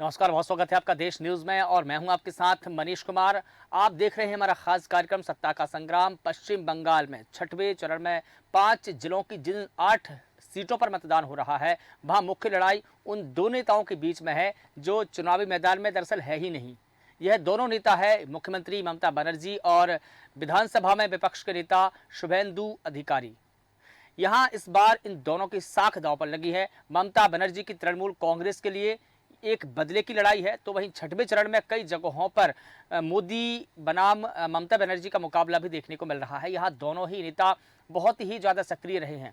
नमस्कार, बहुत स्वागत है आपका देश न्यूज में और मैं हूं आपके साथ मनीष कुमार। आप देख रहे हैं हमारा खास कार्यक्रम सत्ता का संग्राम। पश्चिम बंगाल में छठवें चरण में 5 जिलों की जिन 8 सीटों पर मतदान हो रहा है, वहां मुख्य लड़ाई उन दो नेताओं के बीच में है जो चुनावी मैदान में दरअसल है ही नहीं। यह दोनों नेता है मुख्यमंत्री ममता बनर्जी और विधानसभा में विपक्ष के नेता शुभेंदु अधिकारी। यहाँ इस बार इन दोनों की साख दांव पर लगी है। ममता बनर्जी की तृणमूल कांग्रेस के लिए एक बदले की लड़ाई है, तो वहीं छठवें चरण में कई जगहों पर मोदी बनाम ममता बनर्जी का मुकाबला भी देखने को मिल रहा है। यहाँ दोनों ही नेता बहुत ही ज़्यादा सक्रिय रहे हैं।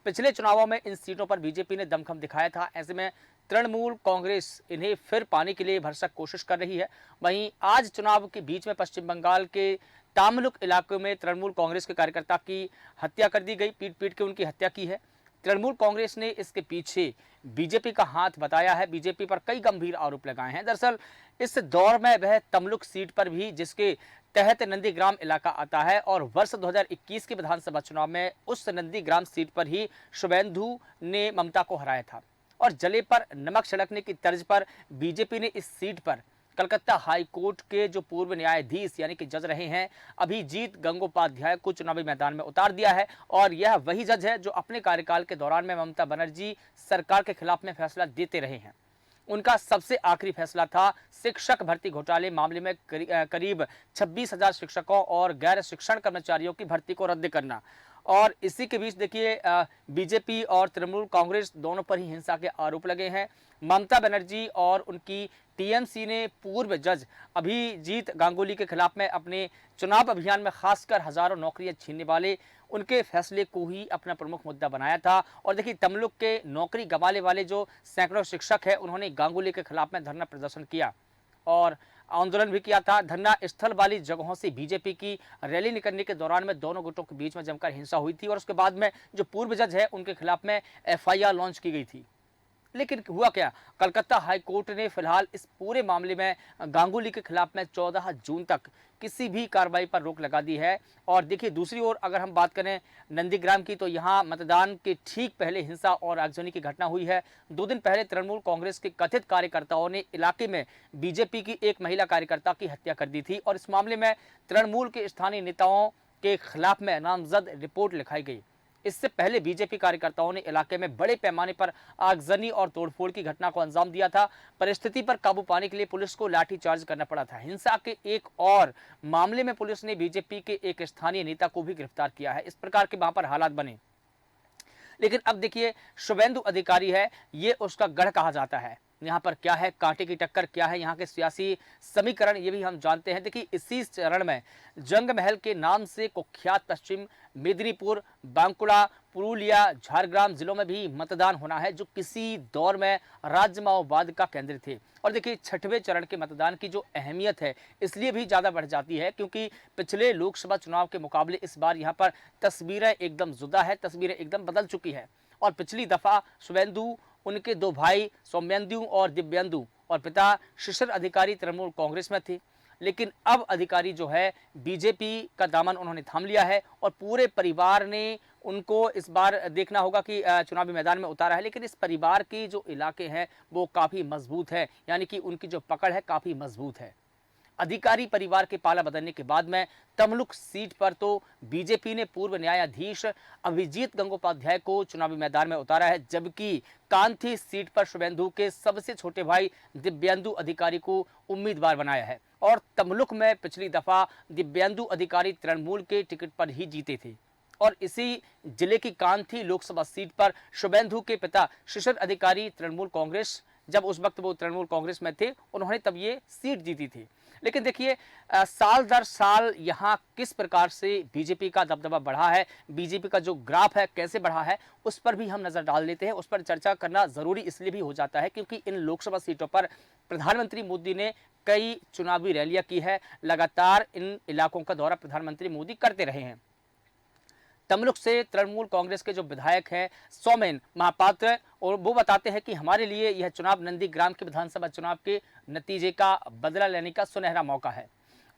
पिछले चुनावों में इन सीटों पर बीजेपी ने दमखम दिखाया था। ऐसे में तृणमूल कांग्रेस इन्हें फिर पाने के लिए भरसक कोशिश कर रही है। वहीं आज चुनाव के बीच में पश्चिम बंगाल के तामलुक इलाके में तृणमूल कांग्रेस के कार्यकर्ता की हत्या कर दी गई, पीट पीट के उनकी हत्या की है। तृणमूल कांग्रेस ने इसके पीछे बीजेपी का हाथ बताया है, बीजेपी पर कई गंभीर आरोप लगाए हैं। दरअसल इस दौर में वह तमलुक सीट पर भी, जिसके तहत नंदीग्राम इलाका आता है, और वर्ष 2021 के विधानसभा चुनाव में उस नंदीग्राम सीट पर ही शुभेंदु ने ममता को हराया था। और जले पर नमक छिड़कने की तर्ज पर बीजेपी ने इस सीट पर कलकत्ता हाई कोर्ट के जो पूर्व न्यायाधीश यानी कि जज रहे हैं अभिजीत गंगोपाध्याय को चुनावी मैदान में उतार दिया है। और यह वही जज है जो अपने कार्यकाल के दौरान में ममता बनर्जी सरकार के खिलाफ में फैसला देते रहे हैं। उनका सबसे आखिरी फैसला था शिक्षक भर्ती घोटाले मामले में करीब 26,000 शिक्षकों और गैर शिक्षण कर्मचारियों की भर्ती को रद्द करना। और इसी के बीच देखिए बीजेपी और तृणमूल कांग्रेस दोनों पर ही हिंसा के आरोप लगे हैं। ममता बनर्जी और उनकी टीएमसी ने पूर्व जज अभिजीत गांगुली के खिलाफ में अपने चुनाव अभियान में खासकर हजारों नौकरियां छीनने वाले उनके फैसले को ही अपना प्रमुख मुद्दा बनाया था। और देखिए तमलुक के नौकरी गंवाने वाले जो सैकड़ों शिक्षक हैं, उन्होंने गांगुली के खिलाफ में धरना प्रदर्शन किया और आंदोलन भी किया था। धरना स्थल वाली जगहों से बीजेपी की रैली निकलने के दौरान में दोनों गुटों के बीच में जमकर हिंसा हुई थी और उसके बाद में जो पूर्व जज है उनके खिलाफ में एफआईआर लॉन्च की गई थी। लेकिन हुआ क्या, कलकत्ता हाई कोर्ट ने फिलहाल इस पूरे मामले में गांगुली के खिलाफ में 14 जून तक किसी भी कार्रवाई पर रोक लगा दी है। और देखिए दूसरी ओर अगर हम बात करें नंदीग्राम की, तो यहाँ मतदान के ठीक पहले हिंसा और आगजनी की घटना हुई है। 2 दिन पहले तृणमूल कांग्रेस के कथित कार्यकर्ताओं ने इलाके में बीजेपी की एक महिला कार्यकर्ता की हत्या कर दी थी और इस मामले में तृणमूल के स्थानीय नेताओं के खिलाफ में नामजद रिपोर्ट लिखाई गई। इससे पहले बीजेपी कार्यकर्ताओं ने इलाके में बड़े पैमाने पर आगजनी और तोड़फोड़ की घटना को अंजाम दिया था। परिस्थिति पर काबू पाने के लिए पुलिस को लाठीचार्ज करना पड़ा था। हिंसा के एक और मामले में पुलिस ने बीजेपी के एक स्थानीय नेता को भी गिरफ्तार किया है। इस प्रकार के वहां पर हालात बने। लेकिन अब देखिए शुभेंदु अधिकारी है, ये उसका गढ़ कहा जाता है। यहाँ पर क्या है, कांटे की टक्कर क्या है, यहाँ के सियासी समीकरण ये भी हम जानते हैं। देखिए इसी चरण में जंग महल के नाम से कुख्यात पश्चिम मेदिनीपुर, बांकुड़ा, पुरुलिया, झारग्राम जिलों में भी मतदान होना है, जो किसी दौर में राज्य माओवाद का केंद्र थे। और देखिए छठवें चरण के मतदान की जो अहमियत है इसलिए भी ज़्यादा बढ़ जाती है क्योंकि पिछले लोकसभा चुनाव के मुकाबले इस बार यहाँ पर तस्वीरें एकदम जुदा है, तस्वीरें एकदम बदल चुकी है। और पिछली दफा शुभेंदु, उनके 2 भाई सौम्येंदु और दिव्येंदु और पिता शिशिर अधिकारी तृणमूल कांग्रेस में थे। लेकिन अब अधिकारी जो है बीजेपी का दामन उन्होंने थाम लिया है और पूरे परिवार ने उनको इस बार देखना होगा कि चुनावी मैदान में उतारा है। लेकिन इस परिवार के जो इलाके हैं वो काफ़ी मजबूत है, यानी कि उनकी जो पकड़ है काफ़ी मजबूत है। अधिकारी परिवार के पाला बदलने के बाद में तमलुक सीट पर तो बीजेपी ने पूर्व न्यायाधीश अभिजीत गंगोपाध्याय को चुनावी मैदान में उतारा है, जबकि कांथी सीट पर शुभेंदु के सबसे छोटे भाई दिव्येंदु अधिकारी को उम्मीदवार बनाया है। और तमलुक में पिछली दफा दिव्येंदु अधिकारी तृणमूल के टिकट पर ही जीते थे। और इसी जिले की कांथी लोकसभा सीट पर शुभेंदु के पिता शिशिर अधिकारी तृणमूल कांग्रेस, जब उस वक्त वो तृणमूल कांग्रेस में थे, उन्होंने तब ये सीट जीती थी। लेकिन देखिए साल दर साल यहाँ किस प्रकार से बीजेपी का दबदबा बढ़ा है, बीजेपी का जो ग्राफ है कैसे बढ़ा है, उस पर भी हम नजर डाल लेते हैं। उस पर चर्चा करना जरूरी इसलिए भी हो जाता है क्योंकि इन लोकसभा सीटों पर प्रधानमंत्री मोदी ने कई चुनावी रैलियां की है। लगातार इन इलाकों का दौरा प्रधानमंत्री मोदी करते रहे हैं। तमलुक से तृणमूल कांग्रेस के जो विधायक हैं सौमेन महापात्र, और वो बताते हैं कि हमारे लिए यह चुनाव नंदीग्राम के विधानसभा चुनाव के नतीजे का बदला लेने का सुनहरा मौका है।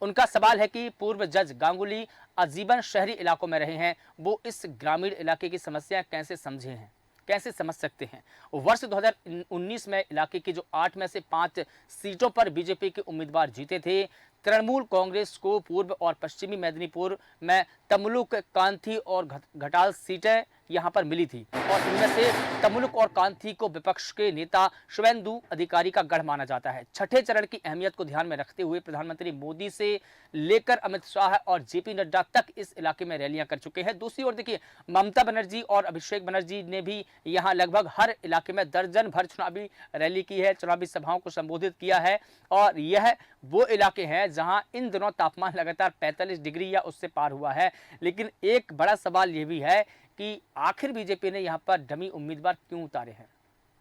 उनका सवाल है कि पूर्व जज गांगुली आजीवन शहरी इलाकों में रहे हैं, वो इस ग्रामीण इलाके की समस्या कैसे समझे हैं। कैसे समझ सकते हैं। वर्ष 2019 में इलाके की जो 8 में से 5 सीटों पर बीजेपी के उम्मीदवार जीते थे। तृणमूल कांग्रेस को पूर्व और पश्चिमी मेदिनीपुर में तमलुक, कांथी और घटाल सीटें यहां पर मिली थी और इनमें से तमलुक और कांथी को विपक्ष के नेता शुभेंदु अधिकारी का गढ़ माना जाता है। छठे चरण की अहमियत को ध्यान में रखते हुए प्रधानमंत्री मोदी से लेकर अमित शाह और जेपी नड्डा तक इस इलाके में रैलियां कर चुके हैं। दूसरी ओर देखिए, ममता बनर्जी और अभिषेक बनर्जी ने भी यहां लगभग हर इलाके में दर्जन भर चुनावी रैली की है, चुनावी सभाओं को संबोधित किया है और यह वो इलाके हैं जहां इन दिनों तापमान लगातार 45 डिग्री या उससे पार हुआ है। लेकिन एक बड़ा सवाल यह भी है कि आखिर बीजेपी ने यहां पर डमी उम्मीदवार क्यों उतारे हैं?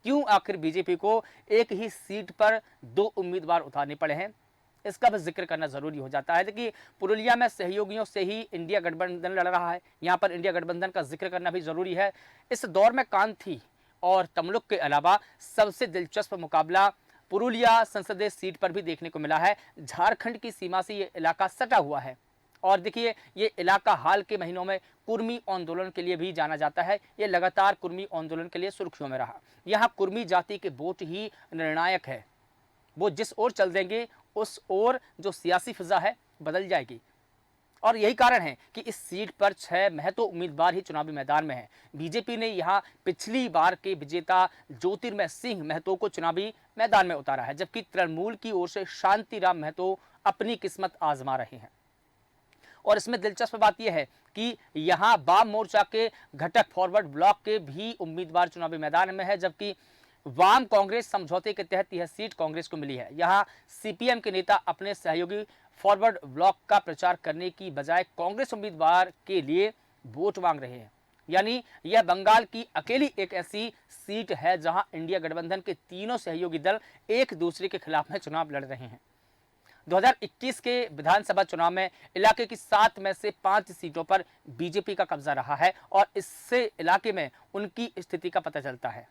क्यों आखिर बीजेपी को एक ही सीट पर 2 उम्मीदवार उतारने पड़े हैं? इसका भी जिक्र करना जरूरी हो जाता है। देखिए, पुरुलिया में सहयोगियों से ही इंडिया गठबंधन लड़ रहा है। यहाँ पर इंडिया गठबंधन का जिक्र करना भी जरूरी है। इस दौर में कांथी और तमलुक के अलावा सबसे दिलचस्प मुकाबला पुरुलिया संसदीय सीट पर भी देखने को मिला है। झारखंड की सीमा से ये इलाका सटा हुआ है और देखिए, ये इलाका हाल के महीनों में कुर्मी आंदोलन के लिए भी जाना जाता है। ये लगातार कुर्मी आंदोलन के लिए सुर्खियों में रहा। यहाँ कुर्मी जाति के वोट ही निर्णायक है। वो जिस ओर चल देंगे उस ओर जो सियासी फिजा है बदल जाएगी और यही कारण है कि इस सीट पर 6 महतो उम्मीदवार ही चुनावी मैदान में हैं। बीजेपी ने यहां पिछली बार के विजेता ज्योतिर्मय सिंह महतो को चुनावी मैदान में उतारा है, जबकि तृणमूल की ओर से शांतिराम महतो अपनी किस्मत आजमा रहे हैं। और इसमें दिलचस्प बात यह है कि यहां वाम मोर्चा के घटक फॉरवर्ड ब्लॉक के भी उम्मीदवार चुनावी मैदान में है, जबकि वाम कांग्रेस समझौते के तहत यह सीट कांग्रेस को मिली है। यहां सीपीएम के नेता अपने सहयोगी फॉरवर्ड ब्लॉक का प्रचार करने की बजाय कांग्रेस उम्मीदवार के लिए वोट मांग रहे हैं। यानी यह बंगाल की अकेली एक ऐसी सीट है जहां इंडिया गठबंधन के तीनों सहयोगी दल एक दूसरे के खिलाफ में चुनाव लड़ रहे हैं। 2021 के विधानसभा चुनाव में इलाके की 7 में से 5 सीटों पर बीजेपी का कब्जा रहा है और इससे इलाके में उनकी स्थिति का पता चलता है।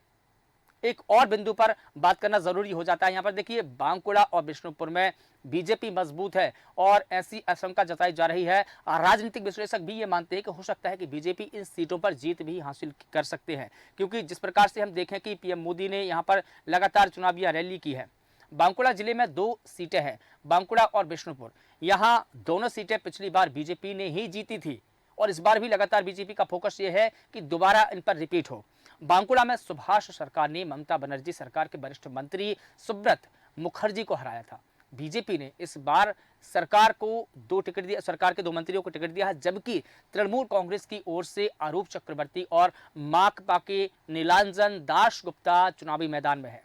एक और बिंदु पर बात करना जरूरी हो जाता है। यहाँ पर देखिए, बांकुड़ा और बिष्णुपुर में बीजेपी मजबूत है और ऐसी आशंका जताई जा रही है। राजनीतिक विश्लेषक भी ये मानते हैं कि हो सकता है कि बीजेपी इन सीटों पर जीत भी हासिल कर सकते हैं, क्योंकि जिस प्रकार से हम देखें कि पीएम मोदी ने यहाँ पर लगातार चुनावी रैली की है। बांकुड़ा जिले में 2 सीटें हैं, बांकुड़ा और बिष्णुपुर। यहाँ दोनों सीटें पिछली बार बीजेपी ने ही जीती थी और इस बार भी लगातार बीजेपी का फोकस ये है कि दोबारा इन पर रिपीट हो। बांकुड़ा में सुभाष सरकार ने ममता बनर्जी सरकार के वरिष्ठ मंत्री सुब्रत मुखर्जी को हराया था। बीजेपी ने इस बार सरकार को 2 टिकट दिया, सरकार के 2 मंत्रियों को टिकट दिया है, जबकि तृणमूल कांग्रेस की ओर से आरूप चक्रवर्ती और माकपा के नीलांजन दास गुप्ता चुनावी मैदान में है।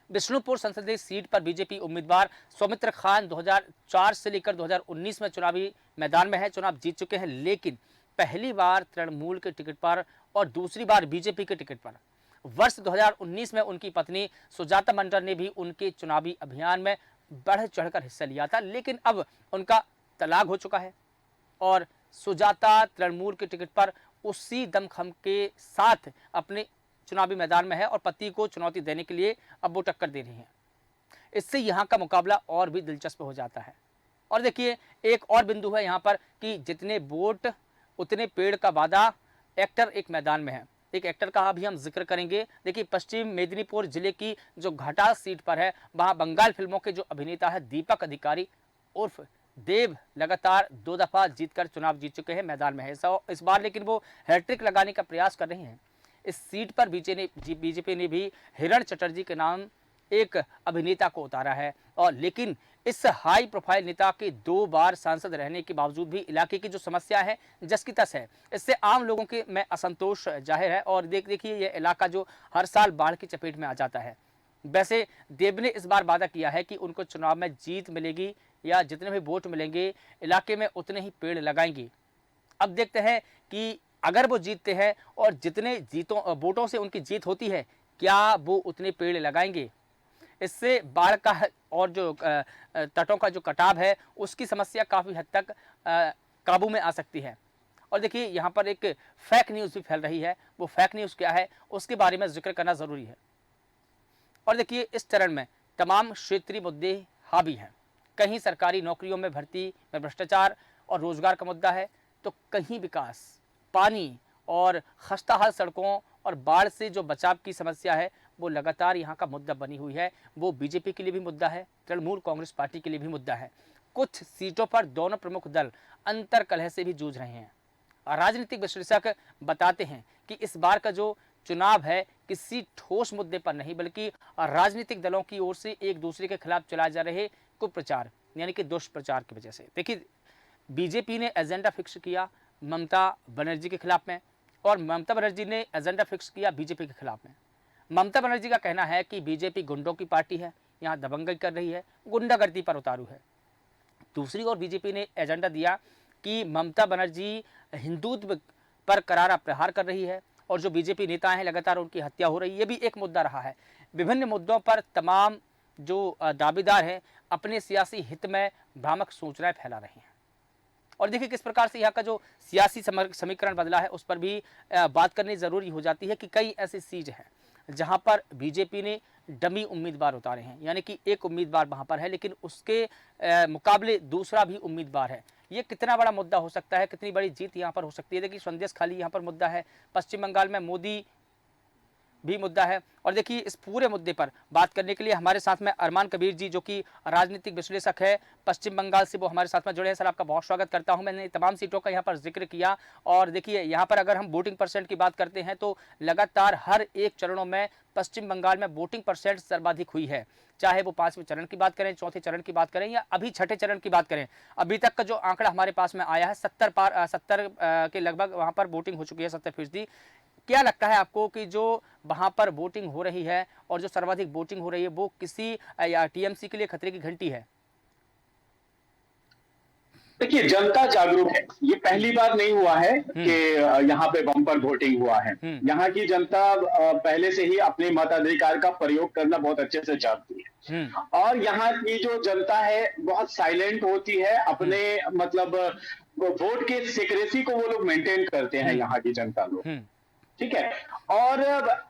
बिष्णुपुर संसदीय सीट पर बीजेपी उम्मीदवार सौमित्र खान 2004 से लेकर 2019 में चुनावी मैदान में है, चुनाव जीत चुके हैं, लेकिन पहली बार तृणमूल के टिकट पर और दूसरी बार बीजेपी के टिकट पर। वर्ष 2019 में उनकी पत्नी सुजाता मंडल ने भी उनके चुनावी अभियान में बढ़ चढ़कर हिस्सा लिया था, लेकिन अब उनका तलाक हो चुका है और सुजाता तृणमूल के टिकट पर उसी दमखम के साथ अपने चुनावी मैदान में है और पति को चुनौती देने के लिए अब वो टक्कर दे रही हैं। इससे यहाँ का मुकाबला और भी दिलचस्प हो जाता है। और देखिए, एक और बिंदु है यहाँ पर कि जितने वोट उतने पेड़ का वादा, एक्टर एक मैदान में है। एक एक्टर का भी हम जिक्र करेंगे। देखिए, पश्चिम मेदिनीपुर जिले की जो घाटाल सीट पर है, वहाँ बंगाल फिल्मों के जो अभिनेता है दीपक अधिकारी उर्फ देव लगातार 2 दफा जीतकर चुनाव जीत चुके हैं, मैदान में है इस बार, लेकिन वो हैट्रिक लगाने का प्रयास कर रही हैं। इस सीट पर बीजेपी ने भी हिरण चटर्जी के नाम एक अभिनेता को उतारा है और लेकिन इस हाई प्रोफाइल नेता के 2 बार सांसद रहने के बावजूद भी इलाके की जो समस्या है जस की तस है। इससे आम लोगों के में असंतोष जाहिर है और देखिए, ये इलाका जो हर साल बाढ़ की चपेट में आ जाता है। वैसे देव ने इस बार वादा किया है कि उनको चुनाव में जीत मिलेगी या जितने भी वोट मिलेंगे इलाके में उतने ही पेड़ लगाएंगे। अब देखते हैं कि अगर वो जीतते हैं और जितने वोटों से उनकी जीत होती है, क्या वो उतने पेड़ लगाएंगे? इससे बाढ़ का और जो तटों का जो कटाव है उसकी समस्या काफ़ी हद तक काबू में आ सकती है। और देखिए, यहाँ पर एक फेक न्यूज़ भी फैल रही है। वो फेक न्यूज़ क्या है उसके बारे में जिक्र करना ज़रूरी है। और देखिए, इस चरण में तमाम क्षेत्रीय मुद्दे हावी हैं। कहीं सरकारी नौकरियों में भर्ती में भ्रष्टाचार और रोजगार का मुद्दा है, तो कहीं विकास, पानी और खस्ताहाल सड़कों और बाढ़ से जो बचाव की समस्या है वो लगातार यहाँ का मुद्दा बनी हुई है। वो बीजेपी के लिए भी मुद्दा है, तृणमूल कांग्रेस पार्टी के लिए भी मुद्दा है। कुछ सीटों पर दोनों प्रमुख दल अंतर कलह से भी जूझ रहे हैं। राजनीतिक विश्लेषक बताते हैं कि इस बार का जो चुनाव है किसी ठोस मुद्दे पर नहीं बल्कि राजनीतिक दलों की ओर से एक दूसरे के खिलाफ चलाए जा रहे कुप्रचार यानी कि दुष्प्रचार की वजह से। देखिए, बीजेपी ने एजेंडा फिक्स किया ममता बनर्जी के खिलाफ में और ममता बनर्जी ने एजेंडा फिक्स किया बीजेपी के खिलाफ में। ममता बनर्जी का कहना है कि बीजेपी गुंडों की पार्टी है, यहाँ दबंगई कर रही है, गुंडागर्दी पर उतारू है। दूसरी ओर बीजेपी ने एजेंडा दिया कि ममता बनर्जी हिंदुत्व पर करारा प्रहार कर रही है और जो बीजेपी नेता हैं लगातार उनकी हत्या हो रही है। ये भी एक मुद्दा रहा है। विभिन्न मुद्दों पर तमाम जो दावेदार हैं अपने सियासी हित में भ्रामक सूचनाएं फैला रहे हैं। और देखिए किस प्रकार से यहाँ का जो सियासी समीकरण बदला है उस पर भी बात करनी जरूरी हो जाती है कि कई ऐसी सीट हैं जहां पर बीजेपी ने डमी उम्मीदवार उतारे हैं, यानी कि एक उम्मीदवार वहां पर है लेकिन उसके मुकाबले दूसरा भी उम्मीदवार है। ये कितना बड़ा मुद्दा हो सकता है, कितनी बड़ी जीत यहाँ पर हो सकती है। देखिए संदेश खाली यहाँ पर मुद्दा है, पश्चिम बंगाल में मोदी भी मुद्दा है। और देखिए इस पूरे मुद्दे पर बात करने के लिए हमारे साथ में अरमान कबीर जी जो कि राजनीतिक विश्लेषक है पश्चिम बंगाल से, वो हमारे साथ में जुड़े हैं। सर आपका बहुत स्वागत करता हूं। मैंने तमाम सीटों का यहाँ पर जिक्र किया और देखिए यहाँ पर अगर हम वोटिंग परसेंट की बात करते हैं तो लगातार हर एक चरणों में पश्चिम बंगाल में वोटिंग परसेंट सर्वाधिक हुई है, चाहे वो 5वें चरण की बात करें, चौथे चरण की बात करें या अभी छठे चरण की बात करें। अभी तक का जो आंकड़ा हमारे पास में आया है 70 के लगभग वहां पर वोटिंग हो चुकी है, 70%। क्या लगता है आपको कि जो वहां पर वोटिंग हो रही है और जो सर्वाधिक वोटिंग हो रही है वो किसी टीएमसी के लिए खतरे की घंटी है? देखिए, जनता जागरूक है। ये पहली बार नहीं हुआ है कि यहाँ पे बम्पर वोटिंग हुआ है। यहाँ की जनता पहले से ही अपने मताधिकार का प्रयोग करना बहुत अच्छे से जानती है और यहाँ की जो जनता है बहुत साइलेंट होती है। अपने मतलब वोट के सिक्रेसी को वो लोग मेंटेन करते हैं, यहाँ की जनता लोग। ठीक है, और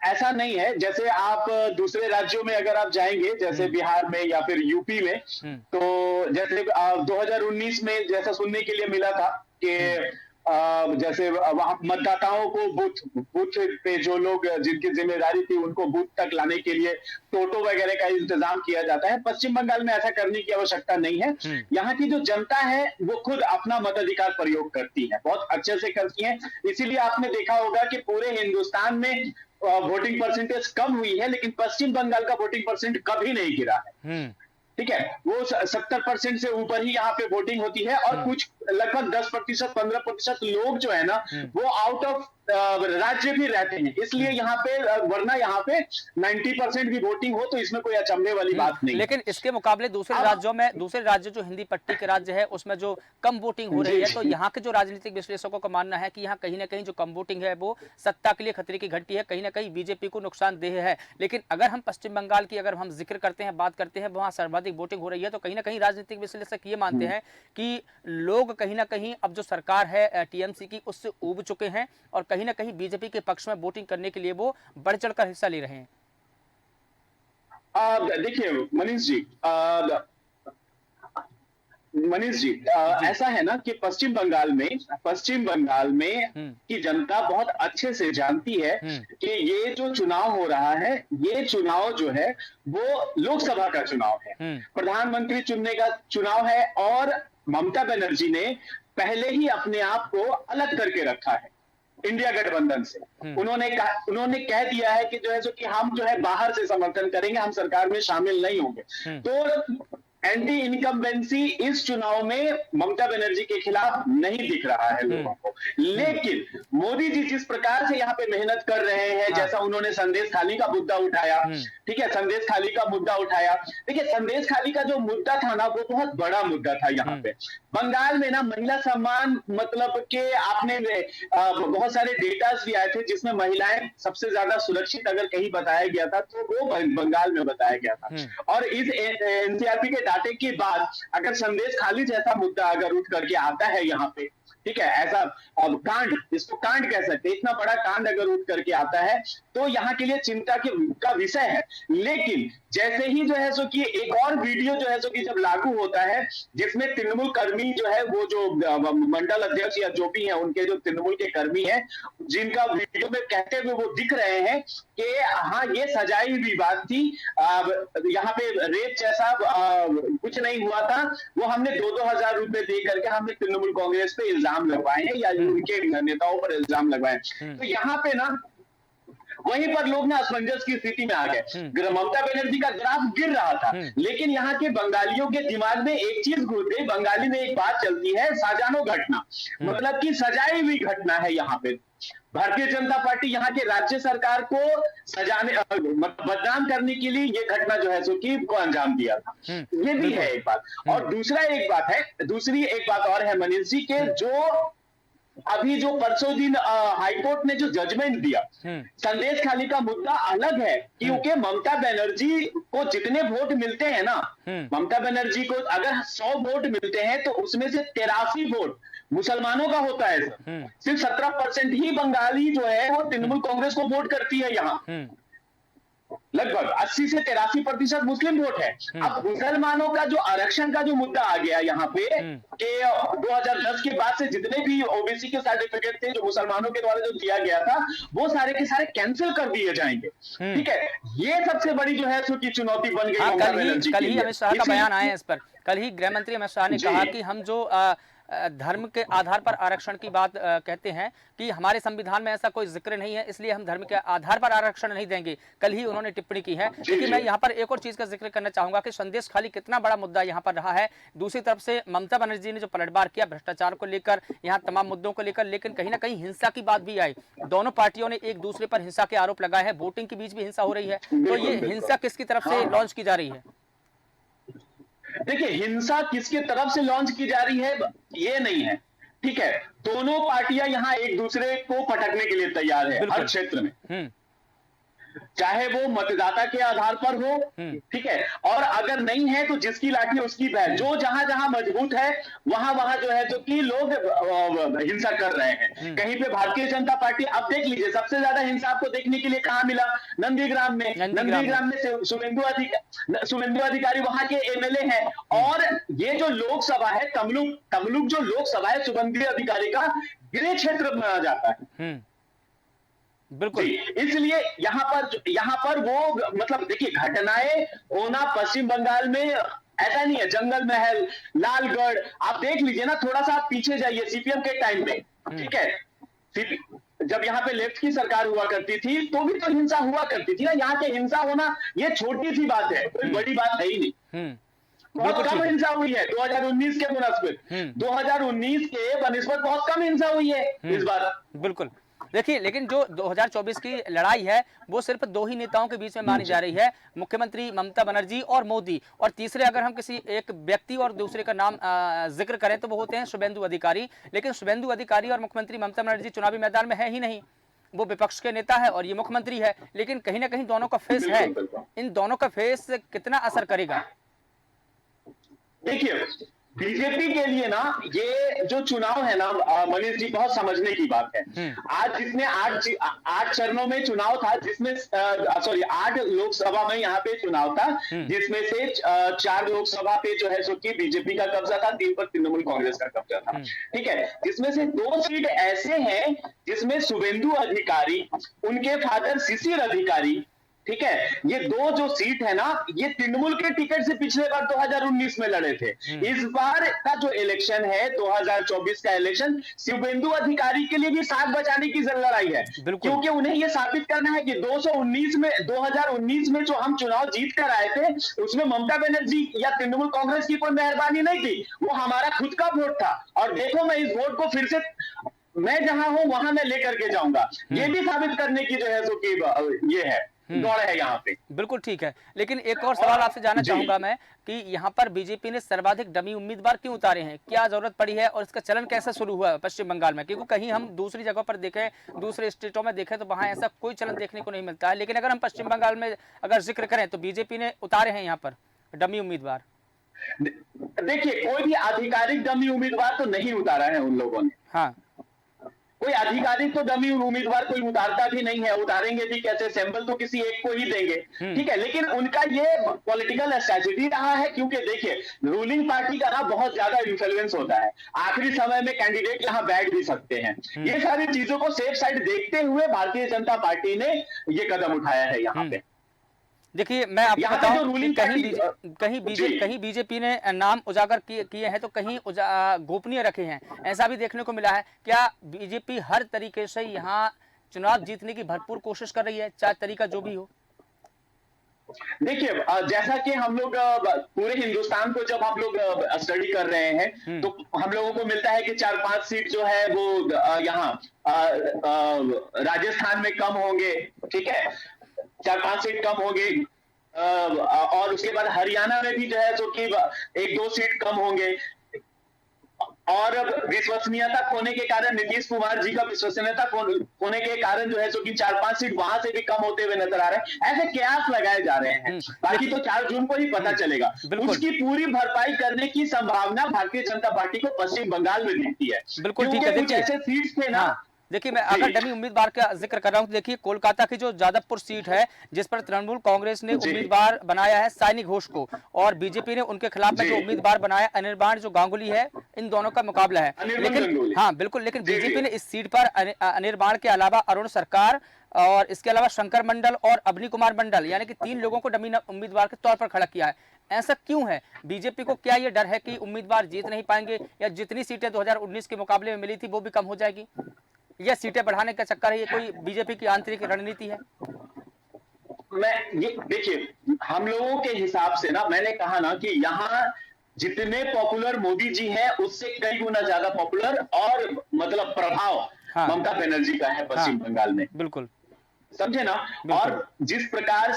ऐसा नहीं है जैसे आप दूसरे राज्यों में अगर आप जाएंगे जैसे बिहार में या फिर यूपी में, तो जैसे 2019 में जैसा सुनने के लिए मिला था कि जैसे वहां मतदाताओं को बूथ पे जो लोग जिनकी जिम्मेदारी थी उनको बूथ तक लाने के लिए टोटो वगैरह का इंतजाम किया जाता है। पश्चिम बंगाल में ऐसा करने की आवश्यकता नहीं है। यहाँ की जो जनता है वो खुद अपना मताधिकार प्रयोग करती है, बहुत अच्छे से करती है। इसीलिए आपने देखा होगा कि पूरे हिंदुस्तान में वोटिंग परसेंटेज कम हुई है लेकिन पश्चिम बंगाल का वोटिंग परसेंट कभी नहीं गिरा है। ठीक है, वो 70% से ऊपर ही यहाँ पे वोटिंग होती है और कुछ लगभग 10%, 15% लोग जो है ना वो आउट ऑफ राज्य भी रहते हैं। इसलिए यहाँ पे वरना यहाँ पे 90% भी वोटिंग हो तो इसमें कोई अचंभे वाली बात नहीं। लेकिन इसके मुकाबले दूसरे राज्यों में, दूसरे राज्य जो हिंदी पट्टी के राज्य है उसमें जो कम वोटिंग हो रही है, तो यहाँ के जो राजनीतिक विश्लेषकों का मानना है कि यहाँ कहीं ना कहीं जो कम वोटिंग है वो सत्ता के लिए खतरे की घंटी है, कहीं ना कहीं बीजेपी को नुकसानदेह है। लेकिन अगर हम पश्चिम बंगाल की अगर हम जिक्र करते हैं, बात करते हैं, वहां सर्वाधिक वोटिंग हो रही है, तो कहीं ना कहीं राजनीतिक विश्लेषक ये मानते हैं कि लोग कहीं ना कहीं अब जो सरकार है टीएमसी की उससे ऊब चुके हैं और कहीं ना कहीं बीजेपी के पक्ष में वोटिंग करने के लिए वो बढ़ चढ़कर हिस्सा ले रहे हैं। देखिए मनीष जी, ऐसा है ना कि पश्चिम बंगाल में की जनता बहुत अच्छे से जानती है कि ये जो चुनाव हो रहा है, ये चुनाव जो है वो लोकसभा का चुनाव है, प्रधानमंत्री चुनने का चुनाव है और ममता बनर्जी ने पहले ही अपने आप को अलग करके रखा है इंडिया गठबंधन से। उन्होंने कह दिया है कि जो है कि हम जो है बाहर से समर्थन करेंगे, हम सरकार में शामिल नहीं होंगे। तो एंटी इनकम्बेंसी इस चुनाव में ममता बनर्जी के खिलाफ नहीं दिख रहा है लोगों को। लेकिन मोदी जी जिस प्रकार से यहाँ पे मेहनत कर रहे हैं, जैसा उन्होंने संदेश खाली का मुद्दा उठाया, ठीक है, संदेश खाली का मुद्दा उठाया। देखिए संदेश खाली का जो मुद्दा था ना वो बहुत बड़ा मुद्दा था। यहाँ पे बंगाल में ना महिला सम्मान मतलब के आपने बहुत सारे डेटास भी आए थे जिसमें महिलाएं सबसे ज्यादा सुरक्षित अगर कहीं बताया गया था तो वो बंगाल में बताया गया था। और इस एनसीआरपी के डांटे के बाद अगर संदेश खाली जैसा मुद्दा अगर उठ करके आता है यहाँ पे, ठीक है, ऐसा अब कांड, इसको कांड कह सकते हैं, इतना बड़ा कांड अगर उठ करके आता है तो यहाँ के लिए चिंता का विषय है। लेकिन जैसे ही जो है सो कि एक और वीडियो जो है सो कि जब लागू होता है जिसमें तृणमूल कर्मी जो है वो जो मंडल अध्यक्ष या जो भी है उनके जो तृणमूल के कर्मी हैं जिनका वीडियो में कहते हुए वो दिख रहे हैं कि हाँ ये सजाई हुई बात थी, यहाँ पे रेप जैसा कुछ नहीं हुआ था, वो हमने 2-2 हजार रुपए दे करके हमने तृणमूल कांग्रेस पे इल्जाम लगवाए हैं या उनके नेताओं पर इल्जाम लगवाए। तो यहाँ पे ना वहीं पर लोग ना असमंजस की स्थिति में आ गए। ममता बनर्जी का ग्राफ गिर रहा था लेकिन यहाँ के बंगालियों के दिमाग में एक चीज घुस गई, बंगाली में एक बात चलती है साजानो घटना, मतलब कि सजाई हुई घटना है। यहाँ पे भारतीय जनता पार्टी यहाँ के राज्य सरकार को सजाने बदनाम करने के लिए ये घटना जो है सो कि को अंजाम दिया था। ये भी है एक बात। और दूसरी एक बात और है मनीष जी के जो अभी जो परसों दिन हाईकोर्ट ने जो जजमेंट दिया, संदेश खाली का मुद्दा अलग है क्योंकि ममता बनर्जी को जितने वोट मिलते हैं ना, ममता बनर्जी को अगर 100 वोट मिलते हैं तो उसमें से 83 वोट मुसलमानों का होता है सर। सिर्फ 17% ही बंगाली जो है वो तृणमूल कांग्रेस को वोट करती है यहाँ। लगभग 80 से 83% मुस्लिम वोट है। अब मुसलमानों का जो आरक्षण का जो मुद्दा आ गया यहाँ पे कि 2010 के बाद से जितने भी ओबीसी के सर्टिफिकेट थे जो मुसलमानों के द्वारा जो दिया गया था वो सारे के सारे कैंसिल कर दिए जाएंगे। ठीक है, ये सबसे बड़ी जो है की चुनौती बन गई। कल ही अमित शाह का बयान आया है इस पर। कल ही गृह मंत्री अमित शाह ने कहा कि हम जो धर्म के आधार पर आरक्षण की बात कहते हैं कि हमारे संविधान में ऐसा कोई जिक्र नहीं है, इसलिए हम धर्म के आधार पर आरक्षण नहीं देंगे। कल ही उन्होंने टिप्पणी की है। लेकिन मैं यहाँ पर एक और चीज का जिक्र करना चाहूंगा कि संदेश खाली कितना बड़ा मुद्दा यहाँ पर रहा है। दूसरी तरफ से ममता बनर्जी ने जो पलटवार किया भ्रष्टाचार को लेकर, यहाँ तमाम मुद्दों को लेकर, लेकिन कहीं ना कहीं हिंसा की बात भी आई। दोनों पार्टियों ने एक दूसरे पर हिंसा के आरोप लगाए हैं, वोटिंग के बीच भी हिंसा हो रही है। तो ये हिंसा किसकी तरफ से लॉन्च की जा रही है? देखिए, हिंसा किसके तरफ से लॉन्च की जा रही है ये नहीं है, ठीक है। दोनों पार्टियां यहां एक दूसरे को पटकने के लिए तैयार है हर क्षेत्र में, चाहे वो मतदाता के आधार पर हो, ठीक है, और अगर नहीं है तो जिसकी लाठी उसकी भैंस। जो जहां जहां मजबूत है वहां वहां जो है जो कि लोग हिंसा कर रहे हैं। कहीं पे भारतीय जनता पार्टी, अब देख लीजिए सबसे ज्यादा हिंसा आपको देखने के लिए कहां मिला? नंदीग्राम में शुभेंदु अधिकारी वहां के एमएलए हैं। और ये जो लोकसभा है तमलुक जो लोकसभा है शुभेंदु अधिकारी का गृह क्षेत्र माना जाता है। बिल्कुल, इसलिए यहाँ पर वो मतलब देखिए घटनाएं होना पश्चिम बंगाल में ऐसा नहीं है, जंगल महल, लालगढ़, आप देख लीजिए ना, थोड़ा सा आप पीछे जाइए सीपीएम के टाइम पे, ठीक है, जब यहाँ पे लेफ्ट की सरकार हुआ करती थी तो भी तो हिंसा हुआ करती थी ना। यहाँ के हिंसा होना ये छोटी सी बात है, कोई बड़ी बात है ही नहीं। बहुत कम हिंसा हुई है 2019 के मुनासिबत, 2019 के बनिस्बत बहुत कम हिंसा हुई है इस बार। बिल्कुल, देखिए, लेकिन जो 2024 की लड़ाई है वो सिर्फ दो ही नेताओं के बीच में मानी जा रही है, मुख्यमंत्री ममता बनर्जी और मोदी। और तीसरे अगर हम किसी एक व्यक्ति और दूसरे का नाम जिक्र करें तो वो होते हैं शुभेंदु अधिकारी। लेकिन शुभेंदु अधिकारी और मुख्यमंत्री ममता बनर्जी चुनावी मैदान में है ही नहीं। वो विपक्ष के नेता है और ये मुख्यमंत्री है, लेकिन कहीं ना कहीं दोनों का फेस है। इन दोनों का फेस कितना असर करेगा? देखिए, बीजेपी के लिए ना ये जो चुनाव है ना मनीष जी, बहुत समझने की बात है। आज जिसमें 8 चरणों में चुनाव था, जिसमें 8 लोकसभा में यहाँ पे चुनाव था, जिसमें से 4 लोकसभा पे जो है सो कि बीजेपी का कब्जा था, 3 पर तृणमूल कांग्रेस का कब्जा था, ठीक है। जिसमें से 2 सीट ऐसे हैं जिसमें शुभेंदु अधिकारी, उनके फादर शिशिर अधिकारी, ठीक है, ये 2 जो सीट है ना ये तृणमूल के टिकट से पिछले बार 2019 में लड़े थे। इस बार का जो इलेक्शन है 2024 का इलेक्शन शुभेंदु अधिकारी के लिए भी साथ बचाने की लड़ाई है, क्योंकि उन्हें ये साबित करना है कि 2019 में जो हम चुनाव जीत कर आए थे उसमें ममता बनर्जी या तृणमूल कांग्रेस की कोई मेहरबानी नहीं थी, वो हमारा खुद का वोट था। और देखो मैं इस वोट को फिर से मैं जहां हूं वहां मैं लेकर के जाऊंगा, ये भी साबित करने की जो है सो कि ये है दौड़ है यहाँ पे। बिल्कुल ठीक है, लेकिन एक और सवाल आपसे जानना चाहूंगा मैं कि यहाँ पर बीजेपी ने सर्वाधिक डमी उम्मीदवार क्यों उतारे हैं? क्या जरूरत पड़ी है और इसका चलन कैसे शुरू हुआ पश्चिम बंगाल में? क्योंकि कहीं हम दूसरी जगह पर देखें, दूसरे स्टेटों में देखें तो वहां ऐसा कोई चलन देखने को नहीं मिलता है, लेकिन अगर हम पश्चिम बंगाल में अगर जिक्र करें तो बीजेपी ने उतारे हैं यहाँ पर डमी उम्मीदवार। देखिए, कोई भी आधिकारिक डमी उम्मीदवार तो नहीं उतारा है उन लोगों ने। हाँ। कोई आधिकारिक तो डमी उम्मीदवार कोई उतारता भी नहीं है, उतारेंगे भी कैसे, सैंपल तो किसी एक को ही देंगे, ठीक है। लेकिन उनका ये पॉलिटिकल स्ट्रेटेजी रहा है, क्योंकि देखिए रूलिंग पार्टी का ना बहुत ज्यादा इन्फ्लुएंस होता है, आखिरी समय में कैंडिडेट यहाँ बैठ भी सकते हैं। ये सारी चीजों को सेफ साइड देखते हुए भारतीय जनता पार्टी ने ये कदम उठाया है यहाँ पे। देखिए मैं आपको यहाँ पे जो बताऊं कि रूलिंग कहीं बीजेपी ने नाम उजागर किए हैं तो कहीं गोपनीय रखे हैं, ऐसा भी देखने को मिला है। क्या बीजेपी हर तरीके से यहाँ चुनाव जीतने की भरपूर कोशिश कर रही है, चाहे तरीका जो भी हो? देखिए, जैसा कि हम लोग पूरे हिंदुस्तान को जब हम लोग स्टडी कर रहे हैं तो हम लोगों को मिलता है कि 4-5 सीट जो है वो यहाँ राजस्थान में कम होंगे, ठीक है, 4-5 सीट कम होंगे, और उसके बाद हरियाणा में भी जो है जो कि 1-2 सीट कम होंगे, और विश्वसनीयता खोने के कारण, नीतीश कुमार जी का विश्वसनीयता खोने के कारण जो है जो कि 4-5 सीट वहां से भी कम होते हुए नजर आ रहे हैं। ऐसे कयास लगाए जा रहे हैं, बाकी तो 4 जून को ही पता चलेगा। उसकी पूरी भरपाई करने की संभावना भारतीय जनता पार्टी को पश्चिम बंगाल में दिखती है। बिल्कुल ठीक है। कुछ ऐसे सीट्स थे ना, देखिए मैं अगर डमी उम्मीदवार का जिक्र कर रहा हूं तो देखिए कोलकाता की जो जादवपुर सीट है जिस पर तृणमूल कांग्रेस ने उम्मीदवार बनाया है साइनी घोष को, और बीजेपी ने उनके खिलाफ में जो उम्मीदवार बनाया अनिर्बाण जो गांगुली है, इन दोनों का मुकाबला है। लेकिन हाँ बिल्कुल, लेकिन बीजेपी ने इस सीट पर अनिर्बाण के अलावा अरुण सरकार और इसके अलावा शंकर मंडल और अवनी कुमार मंडल यानी कि 3 लोगों को डमी उम्मीदवार के तौर पर खड़ा किया है। ऐसा क्यों है? बीजेपी को क्या ये डर है कि उम्मीदवार जीत नहीं पाएंगे, या जितनी सीटें 2019 के मुकाबले में मिली थी वो भी कम हो जाएगी, या सीटें बढ़ाने का चक्कर है? ये कोई बीजेपी की आंतरिक रणनीति है? ये देखिए, हम लोगों के हिसाब से ना, मैंने कहा ना कि यहाँ जितने पॉपुलर मोदी जी हैं उससे कई गुना ज्यादा पॉपुलर और मतलब प्रभाव ममता बनर्जी का है पश्चिम बंगाल में। बिल्कुल समझे ना। और जिस प्रकार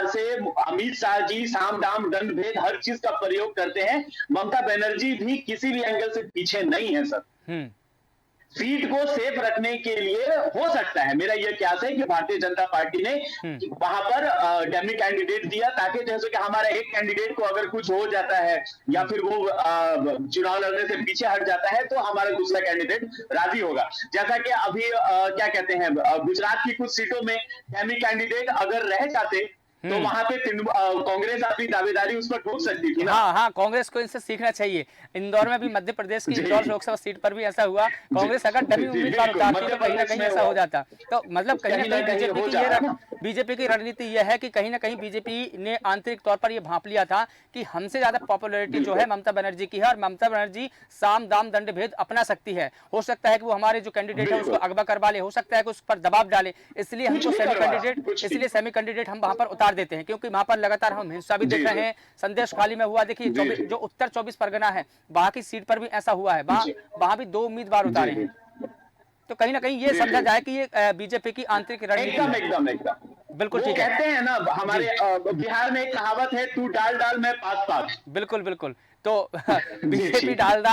से अमित शाह जी साम दाम दंड भेद हर चीज का प्रयोग करते हैं, ममता बनर्जी भी किसी भी एंगल से पीछे नहीं है सर। सीट को सेफ रखने के लिए हो सकता है, मेरा यह क्यास है कि भारतीय जनता पार्टी ने वहां पर डमी कैंडिडेट दिया, ताकि जैसे कि हमारा एक कैंडिडेट को अगर कुछ हो जाता है या फिर वो चुनाव लड़ने से पीछे हट जाता है तो हमारा दूसरा कैंडिडेट राजी होगा। जैसा कि अभी क्या कहते हैं, गुजरात की कुछ सीटों में डमी कैंडिडेट अगर रह जाते तो वहां पे कांग्रेस अपनी दावेदारी उस पर ठोक सकती थी ना। हाँ, कांग्रेस को इनसे सीखना चाहिए। इंदौर में भी मध्य प्रदेश की इंदौर लोकसभा सीट पर भी ऐसा हुआ, कांग्रेस अगर डमी उम्मीदवार उतारती तो कहीं ना कहीं ऐसा हो जाता। तो मतलब कहीं ना कहीं बीजेपी की रणनीति यह है कि कहीं ना कहीं बीजेपी ने आंतरिक तौर पर यह भांप लिया था कि हमसे ज्यादा पॉपुलैरिटी जो है ममता बनर्जी की है, और ममता बनर्जी साम दाम दंड भेद अपना सकती है। हो सकता है कि वो हमारे जो कैंडिडेट है उसको अगवा करवा ले, हो सकता है कि उस पर दबाव डाले, इसलिए हमको सेमी कैंडिडेट हम वहां पर उतार देते हैं, क्योंकि वहां पर लगातार हम हिंसा भी देख रहे हैं। संदेश खाली में हुआ, देखिए जो उत्तर 24 परगना है वहां की सीट पर भी ऐसा हुआ है, वहां भी 2 उम्मीदवार उतारे हैं। तो कहीं ना कहीं ये समझा जाए कि ये बीजेपी की आंतरिक रणनीति एकदम बिल्कुल ठीक है। कहते हैं ना हमारे बिहार में एक कहावत है, तू डाल डाल मैं पात पात। बिल्कुल तो बीजेपी डाल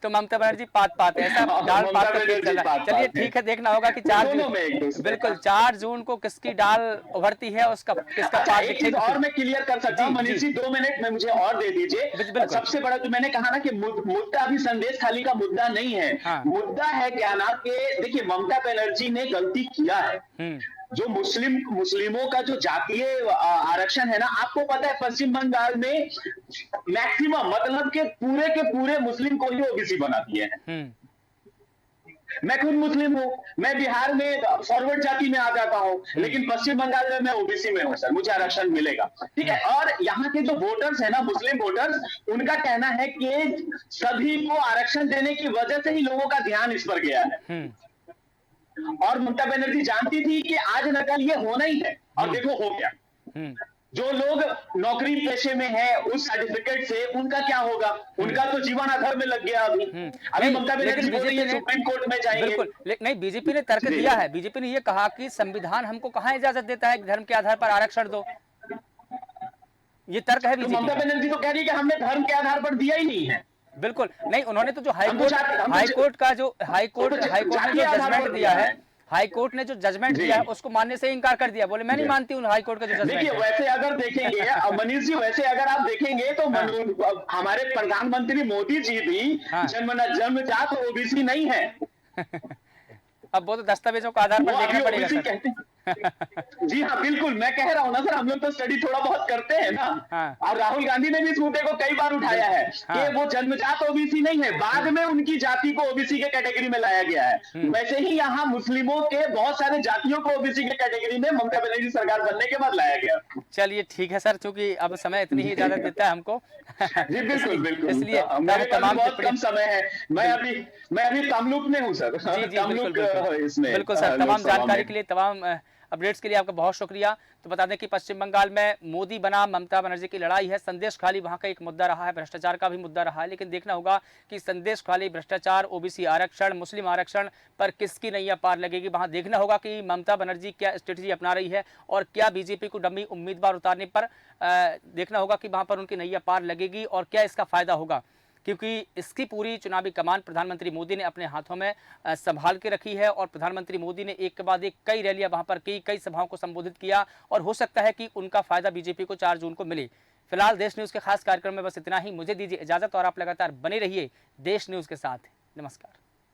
तो ममता बनर्जी पात ऐसा डाल पात का खेल चल रहा है। चलिए ठीक है, देखना होगा कि 4 जून को किसकी डाल उभरती है, उसका किसका पात दिखेगा। और मैं क्लियर कर सकता हूँ मनीष जी, 2 मिनट में मुझे और दे दीजिए। सबसे बड़ा जो मैंने कहा ना कि मुद्दा अभी संदेश खाली का मुद्दा नहीं है। मुद्दा है क्या ना कि देखिए ममता बनर्जी ने गलती किया है। जो मुस्लिमों का जो जातीय आरक्षण है ना, आपको पता है पश्चिम बंगाल में मैक्सिमम मतलब के पूरे मुस्लिम को ही ओबीसी बना दिए हैं। मैं खुद मुस्लिम हूँ, मैं बिहार में फॉरवर्ड जाति में आ जाता हूँ, लेकिन पश्चिम बंगाल में मैं ओबीसी में हूँ सर, मुझे आरक्षण मिलेगा, ठीक है। और यहाँ के जो वोटर्स है ना, मुस्लिम वोटर्स, उनका कहना है कि सभी को आरक्षण देने की वजह से ही लोगों का ध्यान इस पर गया है। और ममता बनर्जी जानती थी कि आज न कल ये होना ही है, और देखो हो गया। जो लोग नौकरी पेशे में है उस सर्टिफिकेट से उनका क्या होगा, उनका तो जीवन आधार में लग गया। अभी ममता बनर्जी बोल रही है सुप्रीम कोर्ट में जाएंगे। बिल्कुल नहीं, बीजेपी ने तर्क दिया है, बीजेपी ने ये कहा कि संविधान हमको कहाँ इजाजत देता है कि धर्म के आधार पर आरक्षण दो, ये तर्क है बीजेपी। ममता बनर्जी तो कह रही है कि हमने धर्म के आधार पर दिया ही नहीं है। बिल्कुल नहीं, उन्होंने तो जो हाईकोर्ट का जो हाईकोर्ट ने जो जजमेंट दिया है, हाई कोर्ट ने जो जजमेंट जी। दिया है उसको मानने से इनकार कर दिया, बोले मैं नहीं जी। मानती हूँ हाई कोर्ट का जो जजमेंट देखिए है। वैसे अगर देखेंगे मनीष जी, वैसे अगर आप देखेंगे तो हमारे प्रधानमंत्री मोदी जी भी हाँ जन्मजात ओबीसी नहीं है। अब वो तो दस्तावेजों के आधार वो पर देखना अभी पड़ेगा ओबीसी सर। कहते हैं। जी हाँ, बिल्कुल, मैं कह रहा हूँ ना सर, हम लोग तो स्टडी थोड़ा बहुत करते हैं ना। हाँ और राहुल गांधी ने भी इस मुद्दे को कई बार उठाया बिल्कुल। है कि हाँ। वो जन्मजात ओबीसी नहीं है, बाद में उनकी जाति को ओबीसी के कैटेगरी में लाया गया है। हम्म। वैसे ही यहाँ मुस्लिमों के बहुत सारे जातियों को ओबीसी के कैटेगरी में ममता बनर्जी सरकार बनने के बाद लाया गया। चलिए ठीक है सर, चूंकि अब समय इतनी ही इजाजत देता है हमको जी बिल्कुल इसलिए बिल्कुल, इसलिए मेरे पास भी तमाम बहुत टिप्पणी कम समय है। बिल मैं अभी तमलुक में हूँ सर। जी, जी, बिल्कुल, तमलुक बिल्कुल। इसमें बिल्कुल सर, तमाम लोकसभा जानकारी में। के लिए, तमाम अपडेट्स के लिए आपका बहुत शुक्रिया। तो बता दें कि पश्चिम बंगाल में मोदी बनाम ममता बनर्जी की लड़ाई है। संदेश खाली वहाँ का एक मुद्दा रहा है, भ्रष्टाचार का भी मुद्दा रहा है, लेकिन देखना होगा कि संदेश खाली, भ्रष्टाचार, ओबीसी आरक्षण, मुस्लिम आरक्षण पर किसकी नैया पार लगेगी। वहाँ देखना होगा कि ममता बनर्जी क्या स्ट्रेटजी अपना रही है और क्या बीजेपी को डमी उम्मीदवार उतारने पर देखना होगा कि वहाँ पर उनकी नैया पार लगेगी और क्या इसका फायदा होगा, क्योंकि इसकी पूरी चुनावी कमान प्रधानमंत्री मोदी ने अपने हाथों में संभाल के रखी है और प्रधानमंत्री मोदी ने एक के बाद एक कई रैलियां वहां पर की, कई सभाओं को संबोधित किया और हो सकता है कि उनका फायदा बीजेपी को 4 जून को मिले। फिलहाल देश न्यूज के खास कार्यक्रम में बस इतना ही। मुझे दीजिए इजाजत और आप लगातार बने रहिए देश न्यूज के साथ। नमस्कार।